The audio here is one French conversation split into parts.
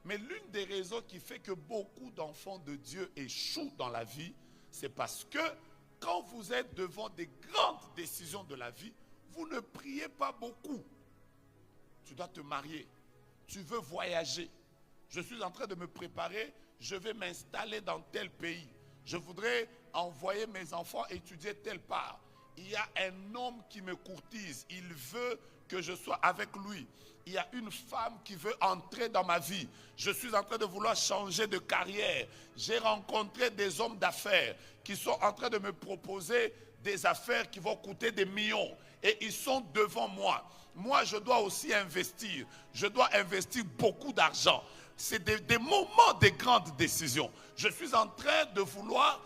Mais l'une des raisons qui fait que beaucoup d'enfants de Dieu échouent dans la vie, c'est parce que quand vous êtes devant des grandes décisions de la vie, vous ne priez pas beaucoup. Tu dois te marier, tu veux voyager. Je suis en train de me préparer, je vais m'installer dans tel pays. Je voudrais envoyer mes enfants étudier telle part. Il y a un homme qui me courtise, il veut que je sois avec lui. Il y a une femme qui veut entrer dans ma vie. Je suis en train de vouloir changer de carrière. J'ai rencontré des hommes d'affaires qui sont en train de me proposer des affaires qui vont coûter des millions. Et ils sont devant moi. Moi, je dois aussi investir. Je dois investir beaucoup d'argent. C'est des moments de grandes décisions. Je suis en train de vouloir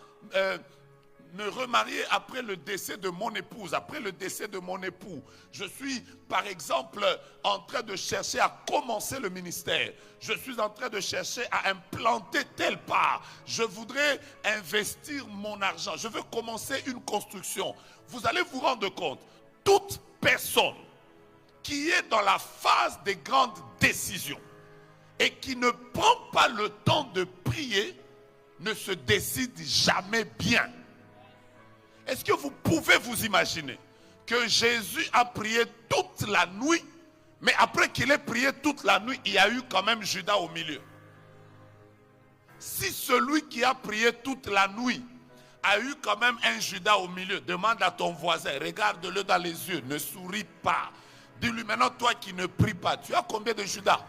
me remarier après le décès de mon épouse, après le décès de mon époux. Je suis, par exemple, en train de chercher à commencer le ministère. Je suis en train de chercher à implanter telle part. Je voudrais investir mon argent. Je veux commencer une construction. Vous allez vous rendre compte, toute personne qui est dans la phase des grandes décisions et qui ne prend pas le temps de prier ne se décide jamais bien. Est-ce que vous pouvez vous imaginer que Jésus a prié toute la nuit, mais après qu'il ait prié toute la nuit, il y a eu quand même Judas au milieu? Si celui qui a prié toute la nuit a eu quand même un Judas au milieu, demande à ton voisin, regarde-le dans les yeux, ne souris pas. Dis-lui maintenant, toi qui ne pries pas, tu as combien de Judas?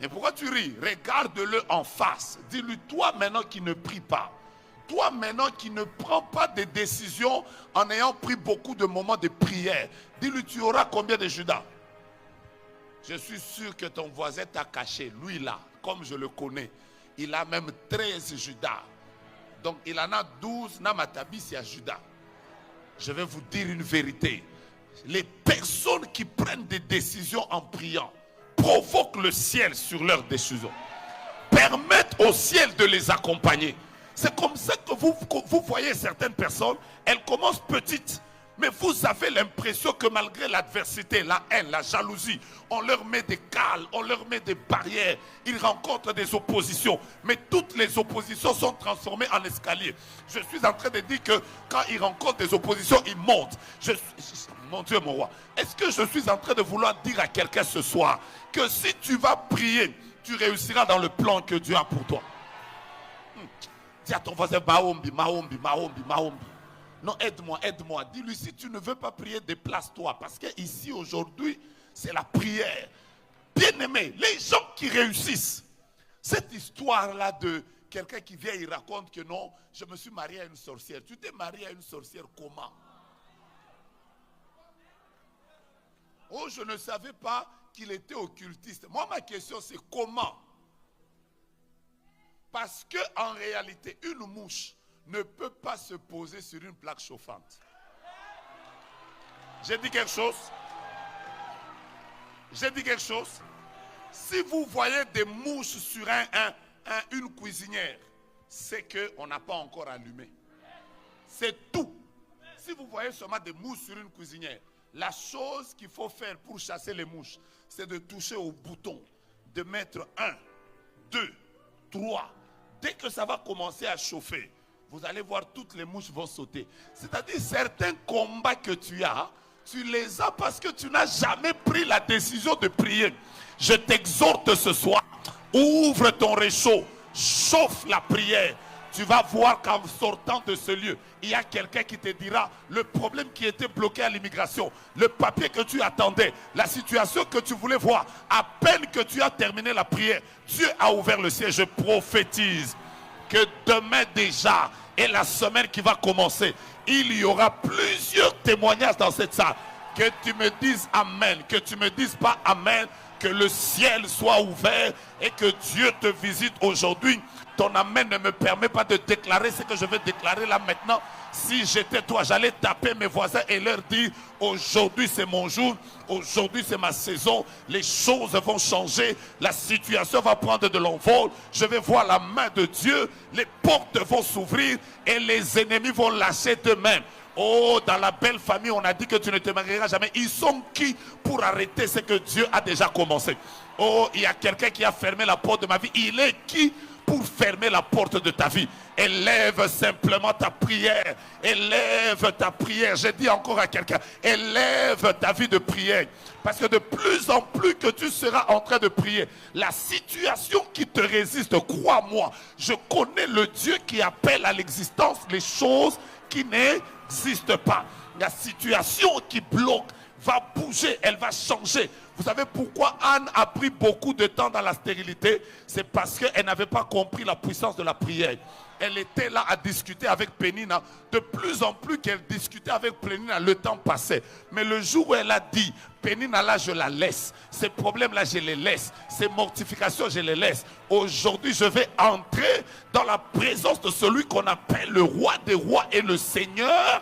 Et pourquoi tu ris? Regarde-le en face. Dis-lui, toi maintenant qui ne prie pas, toi maintenant qui ne prends pas de décisions en ayant pris beaucoup de moments de prière, dis-lui, tu auras combien de Judas? Je suis sûr que ton voisin t'a caché. Lui là, comme je le connais, il a même 13 Judas. Donc il en a 12, Namatabis à Judas. Je vais vous dire une vérité. Les personnes qui prennent des décisions en priant provoquent le ciel sur leurs décisions. Permettent au ciel de les accompagner. C'est comme ça que vous voyez certaines personnes, elles commencent petites. Mais vous avez l'impression que malgré l'adversité, la haine, la jalousie, on leur met des cales, on leur met des barrières. Ils rencontrent des oppositions. Mais toutes les oppositions sont transformées en escalier. Je suis en train de dire que quand ils rencontrent des oppositions, ils montent. Mon Dieu, mon roi. Est-ce que je suis en train de vouloir dire à quelqu'un ce soir que si tu vas prier, tu réussiras dans le plan que Dieu a pour toi? Dis à ton voisin, Mahombi, Mahombi, Mahombi, Mahombi. Non, aide-moi, aide-moi. Dis-lui, si tu ne veux pas prier, déplace-toi. Parce qu'ici, aujourd'hui, c'est la prière. Bien-aimé, les gens qui réussissent, cette histoire-là de quelqu'un qui vient, il raconte que non, je me suis marié à une sorcière. Tu t'es marié à une sorcière comment? Oh, je ne savais pas qu'il était occultiste. Moi, ma question, c'est comment? Parce qu'en réalité, une mouche ne peut pas se poser sur une plaque chauffante. J'ai dit quelque chose? J'ai dit quelque chose? Si vous voyez des mouches sur une cuisinière, c'est qu'on n'a pas encore allumé. C'est tout. Si vous voyez seulement des mouches sur une cuisinière, la chose qu'il faut faire pour chasser les mouches, c'est de toucher au bouton, de mettre 1, 2, 3. Dès que ça va commencer à chauffer, vous allez voir toutes les mouches vont sauter. C'est-à-dire certains combats que tu as, tu les as parce que tu n'as jamais pris la décision de prier. Je t'exhorte ce soir, ouvre ton réchaud, chauffe la prière. Tu vas voir qu'en sortant de ce lieu, il y a quelqu'un qui te dira le problème qui était bloqué à l'immigration, le papier que tu attendais, la situation que tu voulais voir. À peine que tu as terminé la prière, Dieu a ouvert le ciel. Je prophétise que demain déjà et la semaine qui va commencer, il y aura plusieurs témoignages dans cette salle. Que tu me dises Amen, que tu me dises pas Amen, que le ciel soit ouvert et que Dieu te visite aujourd'hui. Ton Amen ne me permet pas de déclarer ce que je vais déclarer là maintenant. Si j'étais toi, j'allais taper mes voisins et leur dire aujourd'hui c'est mon jour, aujourd'hui c'est ma saison, les choses vont changer, la situation va prendre de l'envol, je vais voir la main de Dieu, les portes vont s'ouvrir et les ennemis vont lâcher d'eux-mêmes. Oh, dans la belle famille, on a dit que tu ne te marieras jamais. Ils sont qui pour arrêter ce que Dieu a déjà commencé? Oh, il y a quelqu'un qui a fermé la porte de ma vie. Il est qui pour fermer la porte de ta vie? Élève simplement ta prière. Élève ta prière. J'ai dit encore à quelqu'un, élève ta vie de prière. Parce que de plus en plus que tu seras en train de prier, la situation qui te résiste, crois-moi, je connais le Dieu qui appelle à l'existence les choses qui n'existent pas. La situation qui bloque va bouger, elle va changer. Vous savez pourquoi Anne a pris beaucoup de temps dans la stérilité? C'est parce qu'elle n'avait pas compris la puissance de la prière. Elle était là à discuter avec Pénina. De plus en plus qu'elle discutait avec Pénina, le temps passait. Mais le jour où elle a dit, Pénina là je la laisse, ces problèmes là je les laisse, ces mortifications je les laisse. Aujourd'hui je vais entrer dans la présence de celui qu'on appelle le roi des rois et le Seigneur